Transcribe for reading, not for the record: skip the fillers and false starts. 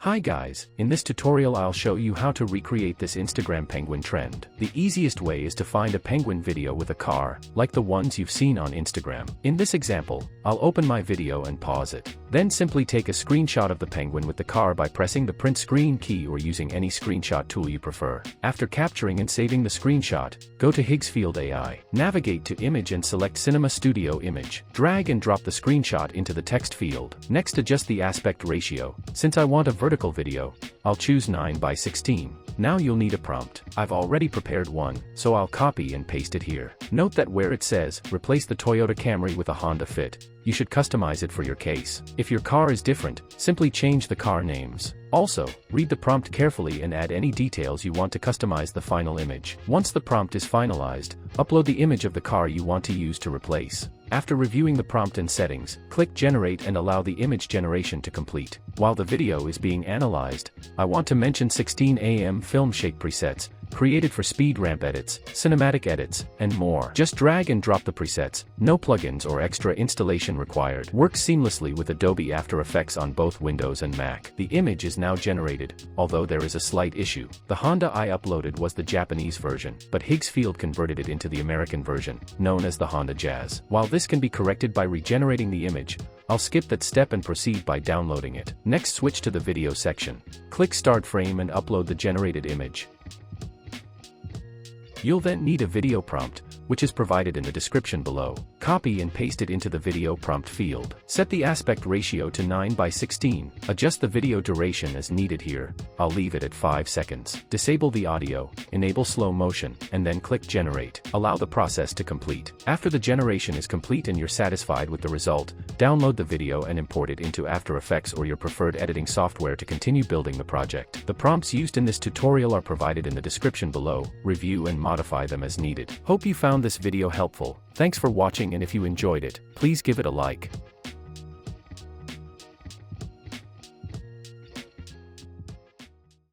Hi guys, in this tutorial I'll show you how to recreate this Instagram penguin trend. The easiest way is to find a penguin video with a car, like the ones you've seen on Instagram. In this example, I'll open my video and pause it. Then simply take a screenshot of the penguin with the car by pressing the print screen key or using any screenshot tool you prefer. After capturing and saving the screenshot, go to Higgsfield AI. Navigate to Image and select Cinema Studio Image. Drag and drop the screenshot into the text field. Next, adjust the aspect ratio. Since I want a vertical video, I'll choose 9:16. Now you'll need a prompt. I've already prepared one, so I'll copy and paste it here. Note that where it says, replace the Toyota Camry with a Honda Fit, you should customize it for your case. If your car is different, simply change the car names. Also, read the prompt carefully and add any details you want to customize the final image. Once the prompt is finalized, upload the image of the car you want to use to replace. After reviewing the prompt and settings, click Generate and allow the image generation to complete. While the video is being analyzed, I want to mention 16:am film shake presets, created for speed ramp edits, cinematic edits, and more. Just drag and drop the presets, no plugins or extra installation required. Works seamlessly with Adobe After Effects on both Windows and Mac. The image is now generated, although there is a slight issue. The Honda I uploaded was the Japanese version, but Higgsfield converted it into the American version, known as the Honda Jazz. While this can be corrected by regenerating the image, I'll skip that step and proceed by downloading it. Next, switch to the video section. Click Start Frame and upload the generated image. You'll then need a video prompt, which is provided in the description below. Copy and paste it into the video prompt field. Set the aspect ratio to 9:16. Adjust the video duration as needed here. I'll leave it at 5 seconds. Disable the audio, enable slow motion, and then click Generate. Allow the process to complete. After the generation is complete and you're satisfied with the result, download the video and import it into After Effects or your preferred editing software to continue building the project. The prompts used in this tutorial are provided in the description below. Review and modify them as needed. Hope you found this video helpful. Thanks for watching, and if you enjoyed it, please give it a like.